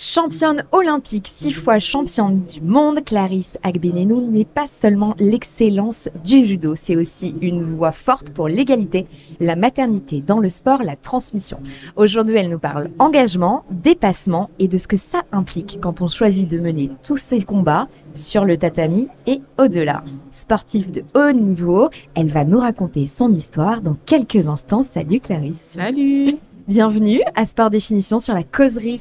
Championne olympique, 6 fois championne du monde, Clarisse Agbenenou n'est pas seulement l'excellence du judo, c'est aussi une voix forte pour l'égalité, la maternité dans le sport, la transmission. Aujourd'hui, elle nous parle engagement, dépassement et de ce que ça implique quand on choisit de mener tous ces combats sur le tatami et au-delà. Sportive de haut niveau, elle va nous raconter son histoire dans quelques instants. Salut Clarisse. Salut. Bienvenue à Sport Définition sur la causerie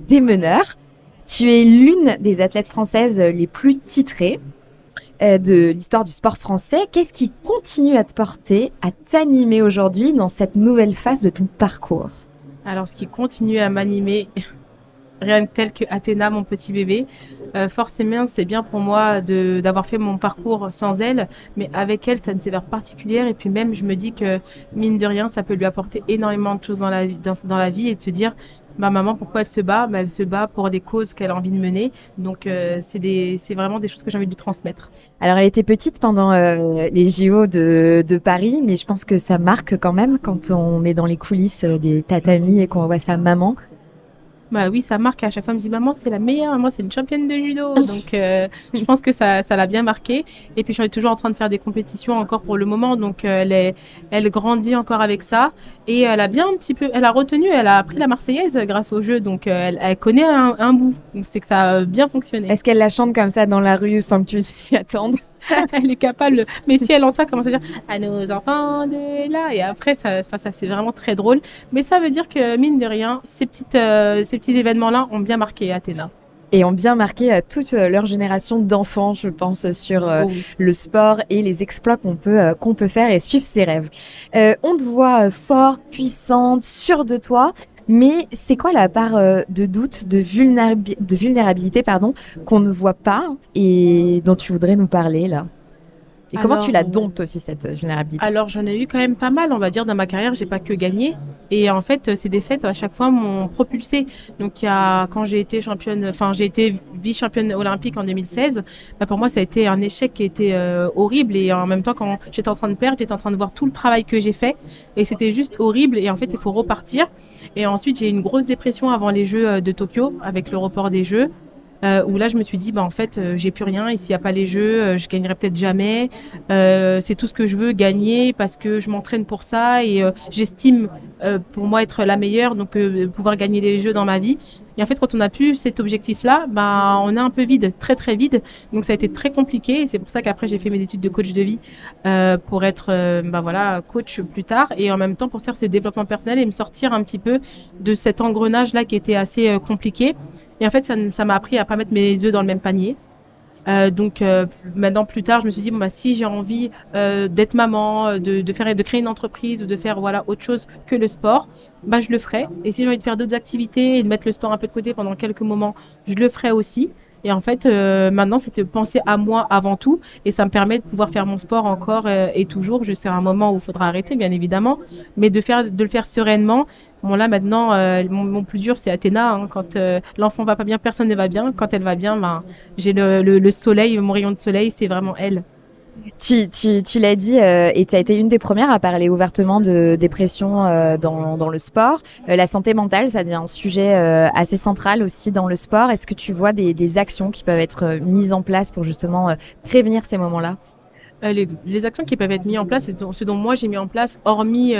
des meneurs. Tu es l'une des athlètes françaises les plus titrées de l'histoire du sport français. Qu'est-ce qui continue à te porter, à t'animer aujourd'hui dans cette nouvelle phase de ton parcours ? Alors, ce qui continue à m'animer, rien de tel que Athéna, mon petit bébé. Forcément, c'est bien pour moi d'avoir fait mon parcours sans elle, mais avec elle, ça a une saveur particulière. Et puis même, je me dis que, mine de rien, ça peut lui apporter énormément de choses dans la vie et de se dire, bah, maman, pourquoi elle se bat ? Bah, elle se bat pour des causes qu'elle a envie de mener. Donc, c'est vraiment des choses que j'ai envie de lui transmettre. Alors, elle était petite pendant les JO de Paris, mais je pense que ça marque quand même quand on est dans les coulisses des tatamis et qu'on voit sa maman. Bah oui, ça marque. À chaque fois, elle me dit, maman, c'est la meilleure, maman, c'est une championne de judo. Donc, je pense que ça l'a bien marqué. Et puis, je suis toujours en train de faire des compétitions encore pour le moment. Donc, elle grandit encore avec ça. Et elle a bien un petit peu, elle a appris la Marseillaise grâce au jeu. Donc, elle connaît un bout. Donc, c'est que ça a bien fonctionné. Est-ce qu'elle la chante comme ça dans la rue sans que tu t'y attendes ? Elle est capable, mais si elle entend, elle commence à dire à nos enfants de là, et après ça c'est vraiment très drôle. Mais ça veut dire que mine de rien, ces petits événements-là ont bien marqué Athéna. Et ont bien marqué toute leur génération d'enfants, je pense, sur le sport et les exploits qu'on peut faire et suivre ses rêves. On te voit forte, puissante, sûre de toi. Mais c'est quoi la part de doute, de vulnérabilité, qu'on ne voit pas et dont tu voudrais nous parler là ? Et comment tu la domptes aussi, cette vulnérabilité ? Alors, j'en ai eu quand même pas mal, on va dire, dans ma carrière. J'ai pas que gagné. Et en fait, ces défaites, à chaque fois, m'ont propulsée. Donc, quand j'ai été vice-championne olympique en 2016, bah, pour moi, ça a été un échec qui a été horrible. Et en même temps, quand j'étais en train de perdre, j'étais en train de voir tout le travail que j'ai fait. Et c'était juste horrible. Et en fait, il faut repartir. Et ensuite, j'ai eu une grosse dépression avant les Jeux de Tokyo, avec le report des Jeux. Où là je me suis dit en fait j'ai plus rien et s'il n'y a pas les jeux je gagnerai peut-être jamais, c'est tout ce que je veux, gagner parce que je m'entraîne pour ça et j'estime pour moi être la meilleure, donc pouvoir gagner des jeux dans ma vie. Et en fait quand on n'a plus cet objectif là, on est un peu vide, très très vide, donc ça a été très compliqué et c'est pour ça qu'après j'ai fait mes études de coach de vie pour être coach plus tard et en même temps pour faire ce développement personnel et me sortir un petit peu de cet engrenage là qui était assez compliqué. Et en fait, ça m'a appris à pas mettre mes œufs dans le même panier. Donc maintenant, plus tard, je me suis dit si j'ai envie d'être maman, de créer une entreprise ou de faire autre chose que le sport, je le ferai. Et si j'ai envie de faire d'autres activités et de mettre le sport un peu de côté pendant quelques moments, je le ferai aussi. Et en fait, maintenant, c'est de penser à moi avant tout. Et ça me permet de pouvoir faire mon sport encore et toujours. Je sais à un moment où il faudra arrêter, bien évidemment. Mais de le faire sereinement. Bon, là, maintenant, mon plus dur, c'est Athéna. Quand l'enfant va pas bien, personne ne va bien. Quand elle va bien, j'ai le soleil, mon rayon de soleil, c'est vraiment elle. Tu l'as dit et tu as été une des premières à parler ouvertement de dépression dans le sport. La santé mentale, ça devient un sujet assez central aussi dans le sport. Est-ce que tu vois des actions qui peuvent être mises en place pour justement prévenir ces moments-là ? Les actions qui peuvent être mises en place, c'est ce dont moi j'ai mis en place, hormis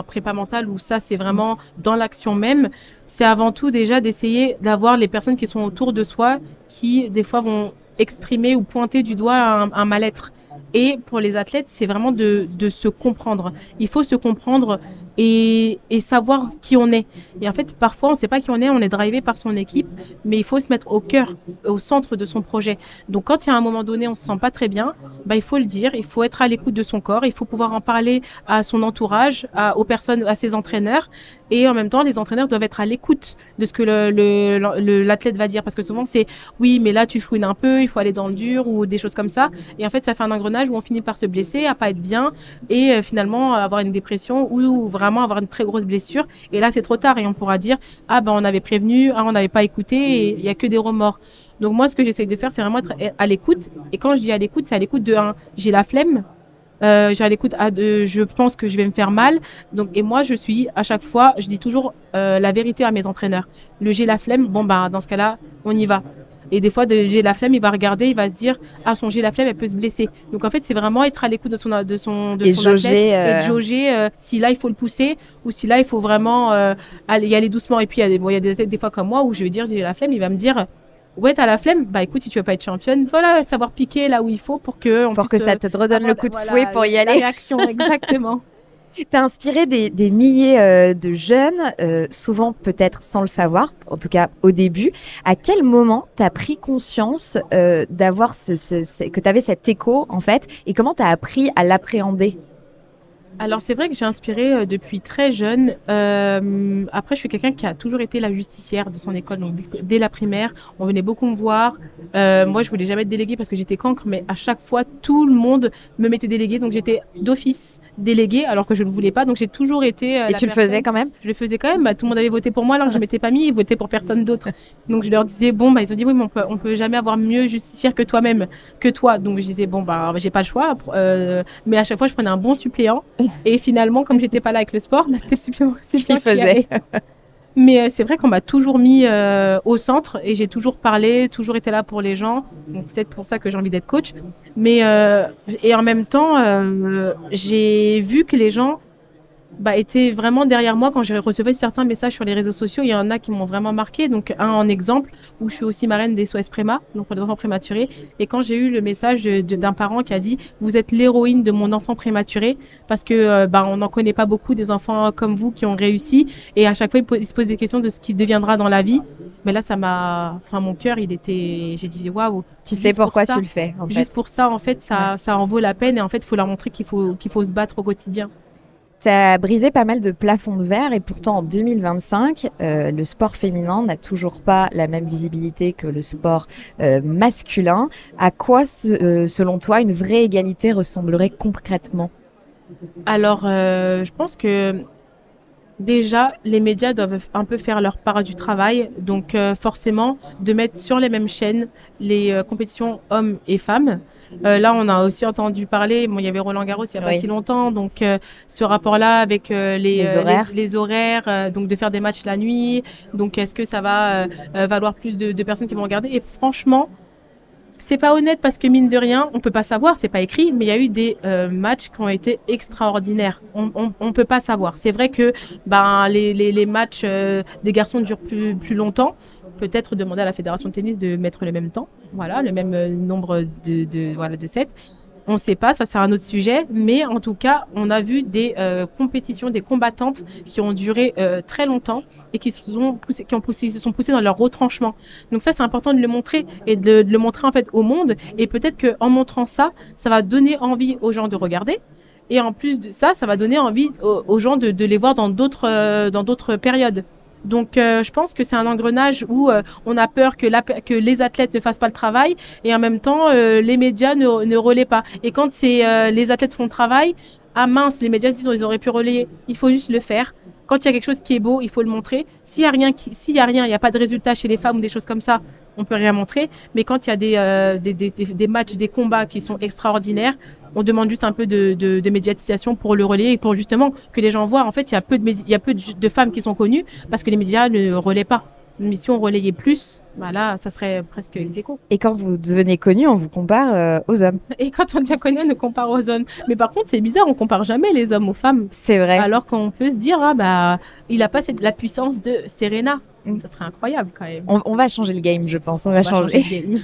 prépa mentale, où ça c'est vraiment dans l'action même, c'est avant tout déjà d'essayer d'avoir les personnes qui sont autour de soi qui des fois vont exprimer ou pointer du doigt un mal-être. Et pour les athlètes, c'est vraiment de se comprendre. Il faut se comprendre et savoir qui on est. Et en fait, parfois, on ne sait pas qui on est drivé par son équipe, mais il faut se mettre au cœur, au centre de son projet. Donc, quand il y a un moment donné, on ne se sent pas très bien, il faut le dire, il faut être à l'écoute de son corps, il faut pouvoir en parler à son entourage, aux personnes, à ses entraîneurs. Et en même temps, les entraîneurs doivent être à l'écoute de ce que l'athlète va dire. Parce que souvent, c'est « oui, mais là, tu chouines un peu, il faut aller dans le dur » ou des choses comme ça. Et en fait, ça fait un engrenage où on finit par se blesser, à pas être bien et finalement avoir une dépression ou vraiment avoir une très grosse blessure. Et là, c'est trop tard et on pourra dire « ah on avait prévenu, on n'avait pas écouté » et il y a que des remords. Donc moi, ce que j'essaye de faire, c'est vraiment être à l'écoute. Et quand je dis à l'écoute, c'est à l'écoute de j'ai la flemme. j'ai à l'écoute, je pense que je vais me faire mal. Donc, et moi, à chaque fois, je dis toujours la vérité à mes entraîneurs. J'ai la flemme, bon, bah, dans ce cas-là, on y va. Et des fois, j'ai la flemme, il va regarder, il va se dire, ah, j'ai la flemme, elle peut se blesser. Donc, en fait, c'est vraiment être à l'écoute de son jauger, athlète et de jauger si là, il faut le pousser ou si là, il faut vraiment y aller doucement. Et puis, il y a des athlètes, des fois comme moi, où je vais dire, j'ai la flemme, il va me dire, ouais, t'as la flemme. Bah, écoute, si tu veux pas être championne, voilà, savoir piquer là où il faut pour que ça te redonne le coup de fouet pour y aller. La réaction, exactement. T'as inspiré des milliers de jeunes, souvent peut-être sans le savoir, en tout cas au début. À quel moment t'as pris conscience d'avoir que t'avais cet écho en fait, et comment t'as appris à l'appréhender? Alors c'est vrai que j'ai inspiré depuis très jeune. Après, je suis quelqu'un qui a toujours été la justicière de son école. Donc dès la primaire, on venait beaucoup me voir. Moi, je voulais jamais être déléguée parce que j'étais cancre, mais à chaque fois, tout le monde me mettait déléguée. Donc j'étais d'office déléguée alors que je ne voulais pas. Donc j'ai toujours été. Et tu le faisais quand même? Je le faisais quand même. Bah, tout le monde avait voté pour moi alors que je m'étais pas mis. Ils votaient pour personne d'autre. Donc je leur disais bon, bah ils ont dit oui, mais on peut jamais avoir mieux justicière que toi-même, que toi. Donc je disais bon, bah j'ai pas le choix. Mais à chaque fois, je prenais un bon suppléant. Et finalement, comme j'étais pas là avec le sport, bah, c'était le supplément qu'il faisait. Mais c'est vrai qu'on m'a toujours mis au centre et j'ai toujours parlé, toujours été là pour les gens. Donc c'est pour ça que j'ai envie d'être coach. Mais et en même temps, j'ai vu que les gens étaient vraiment derrière moi quand j'ai reçu certains messages sur les réseaux sociaux. Il y en a qui m'ont vraiment marqué. Donc un en exemple où je suis aussi marraine des SOS Préma, donc pour les enfants prématurés. Et quand j'ai eu le message d'un parent qui a dit vous êtes l'héroïne de mon enfant prématuré parce que on n'en connaît pas beaucoup des enfants comme vous qui ont réussi. Et à chaque fois il se pose des questions de ce qui deviendra dans la vie. Mais là mon cœur j'ai dit waouh. Tu sais pourquoi tu le fais en fait. Juste pour ça en fait ça en vaut la peine et en fait il faut leur montrer qu'il faut se battre au quotidien. Tu as brisé pas mal de plafonds de verre et pourtant en 2025, le sport féminin n'a toujours pas la même visibilité que le sport masculin. À quoi, selon toi, une vraie égalité ressemblerait concrètement? Alors, je pense que déjà, les médias doivent un peu faire leur part du travail. Donc, forcément, de mettre sur les mêmes chaînes les compétitions hommes et femmes. Là, on a aussi entendu parler, il y avait Roland Garros il n'y a pas si longtemps, donc ce rapport-là avec les horaires, donc de faire des matchs la nuit. Donc, est-ce que ça va valoir plus de personnes qui vont regarder? Et franchement, c'est pas honnête parce que mine de rien, on peut pas savoir, c'est pas écrit, mais il y a eu des matchs qui ont été extraordinaires. On peut pas savoir. C'est vrai que les matchs des garçons durent plus longtemps. Peut-être demander à la fédération de tennis de mettre le même temps, voilà, le même nombre de sets. On ne sait pas, ça c'est un autre sujet, mais en tout cas, on a vu des compétitions, des combattantes qui ont duré très longtemps et qui se sont poussées dans leur retranchement. Donc ça, c'est important de le montrer et de le montrer en fait au monde. Et peut-être qu'en montrant ça, ça va donner envie aux gens de regarder. Et en plus de ça, ça va donner envie aux gens de les voir dans d'autres périodes. Donc, je pense que c'est un engrenage où on a peur que les athlètes ne fassent pas le travail et en même temps, les médias ne relaient pas. Et quand les athlètes font le travail, ah mince, les médias se disent ils auraient pu relayer. Il faut juste le faire. Quand il y a quelque chose qui est beau, il faut le montrer. S'il y a rien, il n'y a pas de résultat chez les femmes ou des choses comme ça, on peut rien montrer. Mais quand il y a des matchs, des combats qui sont extraordinaires, on demande juste un peu de médiatisation pour le relayer et pour justement que les gens voient. En fait, il y a peu de femmes qui sont connues parce que les médias ne relaient pas. Mais si on relayait plus, là, ça serait presque ex-aequo. Et quand vous devenez connu, on vous compare aux hommes. Et quand on devient connu, on nous compare aux hommes. Mais par contre, c'est bizarre, on compare jamais les hommes aux femmes. C'est vrai. Alors qu'on peut se dire, il a pas la puissance de Serena. Ça serait incroyable quand même. On va changer le game, je pense. On va changer le game.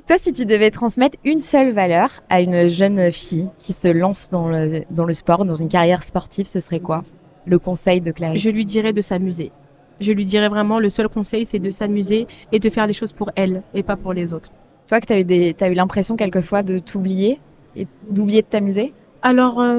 Toi, si tu devais transmettre une seule valeur à une jeune fille qui se lance dans le sport, dans une carrière sportive, ce serait quoi? Le conseil de Clarisse? Je lui dirais de s'amuser. Je lui dirais vraiment, le seul conseil, c'est de s'amuser et de faire les choses pour elle et pas pour les autres. Toi, que t'as eu l'impression quelquefois de t'oublier et d'oublier de t'amuser? Alors, à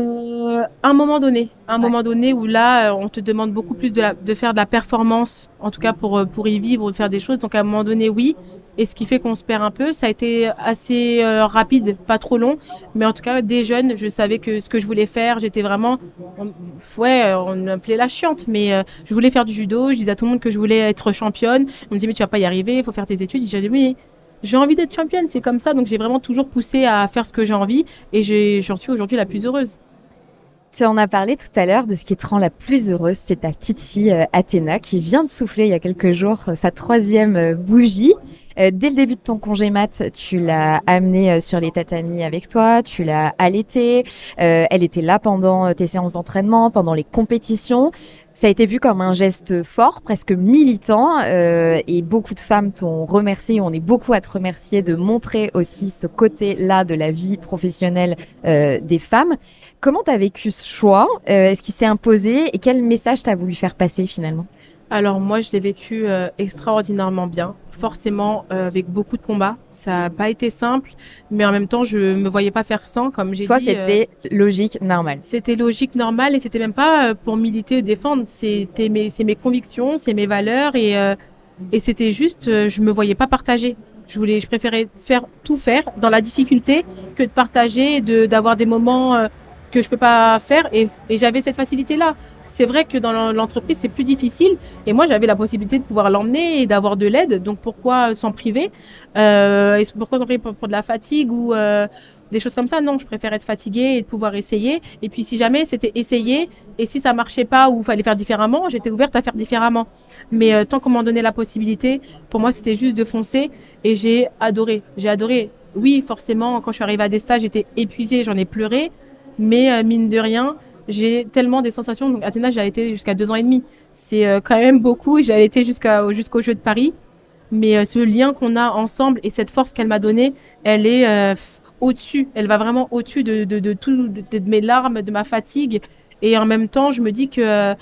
un moment donné où là, on te demande beaucoup plus de faire de la performance, en tout cas pour y vivre, de faire des choses. Donc, à un moment donné, oui. Et ce qui fait qu'on se perd un peu, ça a été assez rapide, pas trop long. Mais en tout cas, dès jeune, je savais que ce que je voulais faire, j'étais vraiment... on m'appelait la chiante, mais je voulais faire du judo. Je disais à tout le monde que je voulais être championne. On me disait, mais tu vas pas y arriver, il faut faire tes études. Je disais, oui, j'ai envie d'être championne, c'est comme ça. Donc j'ai vraiment toujours poussé à faire ce que j'ai envie et j'en suis aujourd'hui la plus heureuse. Tu en as parlé tout à l'heure de ce qui te rend la plus heureuse, c'est ta petite fille Athéna qui vient de souffler il y a quelques jours sa 3e bougie. Dès le début de ton congé mat, tu l'as amenée sur les tatamis avec toi, tu l'as allaitée, elle était là pendant tes séances d'entraînement, pendant les compétitions. Ça a été vu comme un geste fort, presque militant, et beaucoup de femmes t'ont remercié. On est beaucoup à te remercier de montrer aussi ce côté-là de la vie professionnelle des femmes. Comment t'as vécu ce choix? Est-ce qu'il s'est imposé et quel message t'as voulu faire passer finalement? Alors moi, je l'ai vécu extraordinairement bien, forcément avec beaucoup de combats. Ça n'a pas été simple, mais en même temps, je me voyais pas faire sans, comme j'ai dit. Toi, c'était logique, normal. C'était logique, normal, et c'était même pas pour militer ou défendre. C'est mes convictions, c'est mes valeurs, et c'était juste, je me voyais pas partager. Je préférais tout faire dans la difficulté que de partager, d'avoir des moments que je peux pas faire, et j'avais cette facilité-là. C'est vrai que dans l'entreprise, c'est plus difficile. Et moi, j'avais la possibilité de pouvoir l'emmener et d'avoir de l'aide. Donc, pourquoi s'en priver et pourquoi s'en priver pour de la fatigue ou des choses comme ça? Non, je préfère être fatiguée et de pouvoir essayer. Et puis, si jamais c'était essayer, et si ça marchait pas ou fallait faire différemment, j'étais ouverte à faire différemment. Mais tant qu'on m'en donnait la possibilité, pour moi, c'était juste de foncer. Et j'ai adoré. J'ai adoré. Oui, forcément, quand je suis arrivée à des stages, j'étais épuisée, j'en ai pleuré. Mais mine de rien, j'ai tellement des sensations. Donc Athéna, j'ai allaité jusqu'à 2 ans et demi. C'est quand même beaucoup. J'ai allaité jusqu'aux Jeux de Paris. Mais ce lien qu'on a ensemble et cette force qu'elle m'a donnée, elle est au-dessus. Elle va vraiment au-dessus de tout, de mes larmes, de ma fatigue. Et en même temps, je me dis que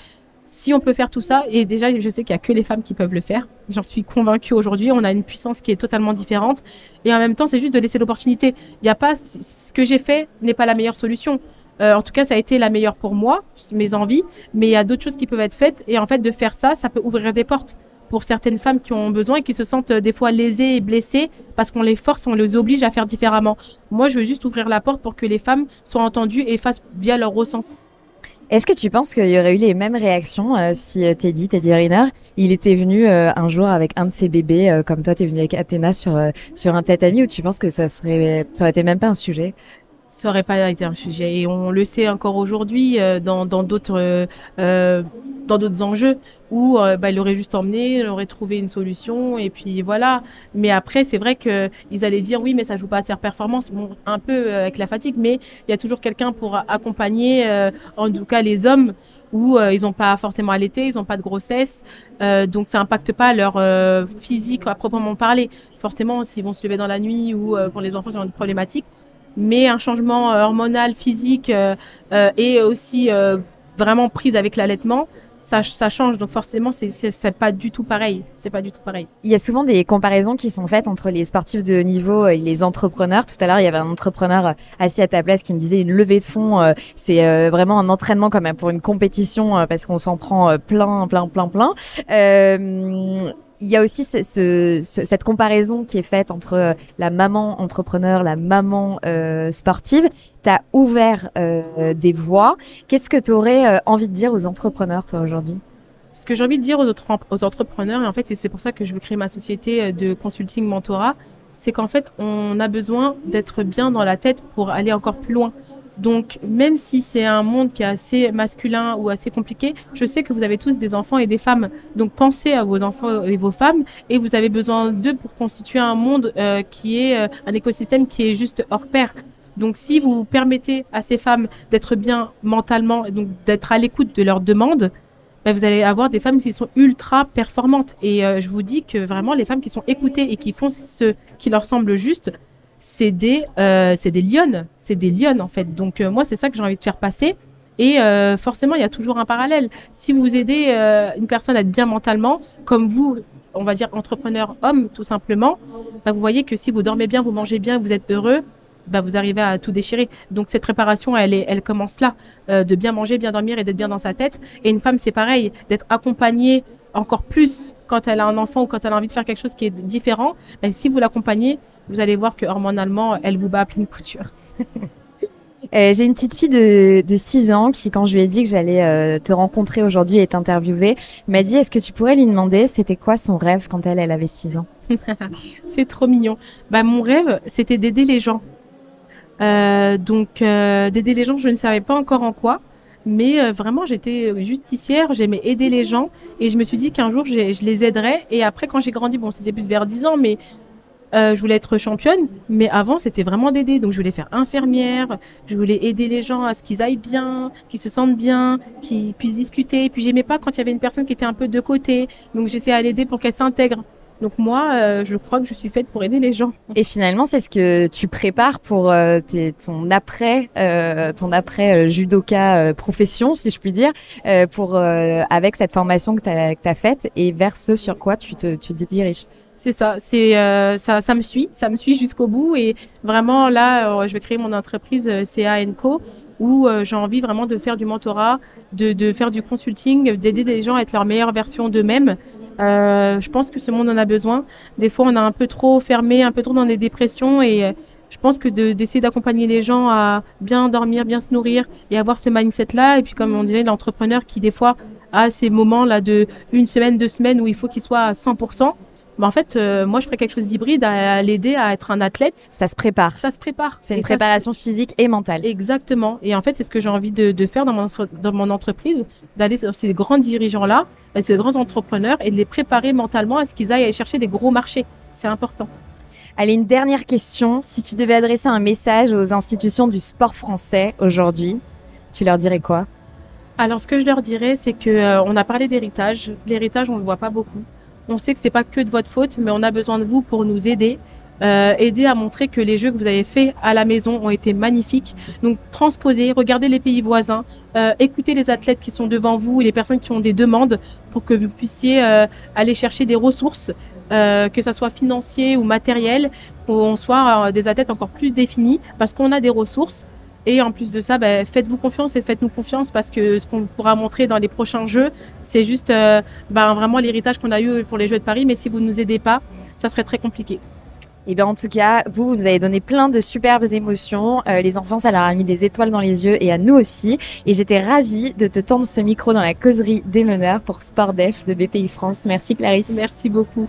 si on peut faire tout ça, et déjà, je sais qu'il y a que les femmes qui peuvent le faire. J'en suis convaincue aujourd'hui. On a une puissance qui est totalement différente. Et en même temps, c'est juste de laisser l'opportunité. Il y a pas, ce que j'ai fait n'est pas la meilleure solution. En tout cas, ça a été la meilleure pour moi, mes envies, mais il y a d'autres choses qui peuvent être faites. Et en fait, de faire ça, ça peut ouvrir des portes pour certaines femmes qui ont besoin et qui se sentent des fois lésées et blessées parce qu'on les force, on les oblige à faire différemment. Moi, je veux juste ouvrir la porte pour que les femmes soient entendues et fassent via leur ressenti. Est-ce que tu penses qu'il y aurait eu les mêmes réactions si Teddy Riner, il était venu un jour avec un de ses bébés, comme toi, t'es venu avec Athéna sur un tatami, ou tu penses que ça aurait été même pas un sujet? Ça aurait pas été un sujet et on le sait encore aujourd'hui dans d'autres enjeux où il aurait juste emmené, il aurait trouvé une solution et puis voilà. Mais après c'est vrai que ils allaient dire oui mais ça joue pas à leur performance, bon un peu avec la fatigue, mais il y a toujours quelqu'un pour accompagner en tout cas les hommes où ils ont pas forcément allaité, ils ont pas de grossesse, donc ça impacte pas leur physique à proprement parler. Forcément s'ils vont se lever dans la nuit ou pour les enfants qui ont des problématiques. Mais un changement hormonal, physique et aussi vraiment prise avec l'allaitement, ça change. Donc forcément, c'est pas du tout pareil. C'est pas du tout pareil. Il y a souvent des comparaisons qui sont faites entre les sportifs de haut niveau et les entrepreneurs. Tout à l'heure, il y avait un entrepreneur assis à ta place qui me disait une levée de fonds, c'est vraiment un entraînement quand même pour une compétition parce qu'on s'en prend plein. Il y a aussi cette comparaison qui est faite entre la maman entrepreneur, la maman sportive. Tu as ouvert des voies. Qu'est-ce que tu aurais envie de dire aux entrepreneurs, toi, aujourd'hui? Ce que j'ai envie de dire aux entrepreneurs, et en fait, c'est pour ça que je veux créer ma société de consulting mentorat, c'est qu'en fait, on a besoin d'être bien dans la tête pour aller encore plus loin. Donc, même si c'est un monde qui est assez masculin ou assez compliqué, je sais que vous avez tous des enfants et des femmes. Donc, pensez à vos enfants et vos femmes et vous avez besoin d'eux pour constituer un monde qui est un écosystème qui est juste hors pair. Donc, si vous permettez à ces femmes d'être bien mentalement et donc d'être à l'écoute de leurs demandes, vous allez avoir des femmes qui sont ultra performantes. Et je vous dis que vraiment, les femmes qui sont écoutées et qui font ce qui leur semble juste, c'est des lionnes en fait. Donc moi c'est ça que j'ai envie de faire passer et forcément il y a toujours un parallèle. Si vous aidez une personne à être bien mentalement, comme vous, on va dire entrepreneur homme tout simplement, vous voyez que si vous dormez bien, vous mangez bien, vous êtes heureux, vous arrivez à tout déchirer. Donc cette préparation elle commence là, de bien manger, bien dormir et d'être bien dans sa tête. Et une femme c'est pareil, d'être accompagnée encore plus quand elle a un enfant ou quand elle a envie de faire quelque chose qui est différent. Si vous l'accompagnez, vous allez voir que hormonalement, elle vous bat à pleine couture. J'ai une petite fille de 6 ans qui, quand je lui ai dit que j'allais te rencontrer aujourd'hui et t'interviewer, m'a dit est-ce que tu pourrais lui demander c'était quoi son rêve quand elle avait 6 ans? C'est trop mignon. Bah, mon rêve, c'était d'aider les gens. D'aider les gens, je ne savais pas encore en quoi. Mais vraiment, j'étais justicière, j'aimais aider les gens. Et je me suis dit qu'un jour, je les aiderais. Et après, quand j'ai grandi, bon, c'était plus vers 10 ans, mais je voulais être championne. Mais avant, c'était vraiment d'aider. Donc, je voulais faire infirmière. Je voulais aider les gens à ce qu'ils aillent bien, qu'ils se sentent bien, qu'ils puissent discuter. Et puis, j'aimais pas quand il y avait une personne qui était un peu de côté. Donc, j'essayais à l'aider pour qu'elle s'intègre. Donc moi, je crois que je suis faite pour aider les gens. Et finalement, c'est ce que tu prépares pour ton après judoka profession, si je puis dire, avec cette formation que t'as faite et vers ce sur quoi tu te diriges. C'est ça, ça me suit jusqu'au bout et vraiment là, je vais créer mon entreprise CA & Co où j'ai envie vraiment de faire du mentorat, de faire du consulting, d'aider des gens à être leur meilleure version d'eux-mêmes. Je pense que ce monde en a besoin. Des fois, on a un peu trop fermé, un peu trop dans des dépressions et je pense que d'essayer d'accompagner les gens à bien dormir, bien se nourrir et avoir ce mindset-là. Et puis, comme on disait, l'entrepreneur qui, des fois, a ces moments-là de 1 semaine, 2 semaines où il faut qu'il soit à 100%. Mais en fait, moi, je ferais quelque chose d'hybride à l'aider à être un athlète. Ça se prépare. Ça se prépare. C'est une préparation physique et mentale. Exactement. Et en fait, c'est ce que j'ai envie de faire dans mon entreprise, d'aller sur ces grands dirigeants-là, ces grands entrepreneurs et de les préparer mentalement à ce qu'ils aillent chercher des gros marchés. C'est important. Allez, une dernière question. Si tu devais adresser un message aux institutions du sport français aujourd'hui, tu leur dirais quoi? Alors, ce que je leur dirais, c'est que on a parlé d'héritage. L'héritage, on le voit pas beaucoup. On sait que c'est pas que de votre faute, mais on a besoin de vous pour nous aider. Aider à montrer que les jeux que vous avez faits à la maison ont été magnifiques. Donc, transposez, regardez les pays voisins, écoutez les athlètes qui sont devant vous et les personnes qui ont des demandes pour que vous puissiez aller chercher des ressources, que ça soit financier ou matériel, pour qu'on soit des athlètes encore plus définis parce qu'on a des ressources. Et en plus de ça, faites-vous confiance et faites-nous confiance parce que ce qu'on pourra montrer dans les prochains jeux, c'est juste vraiment l'héritage qu'on a eu pour les Jeux de Paris. Mais si vous ne nous aidez pas, ça serait très compliqué. Et bien en tout cas, vous nous avez donné plein de superbes émotions. Les enfants, ça leur a mis des étoiles dans les yeux et à nous aussi. Et j'étais ravie de te tendre ce micro dans la causerie des meneurs pour Sport Def de BPI France. Merci Clarisse. Merci beaucoup.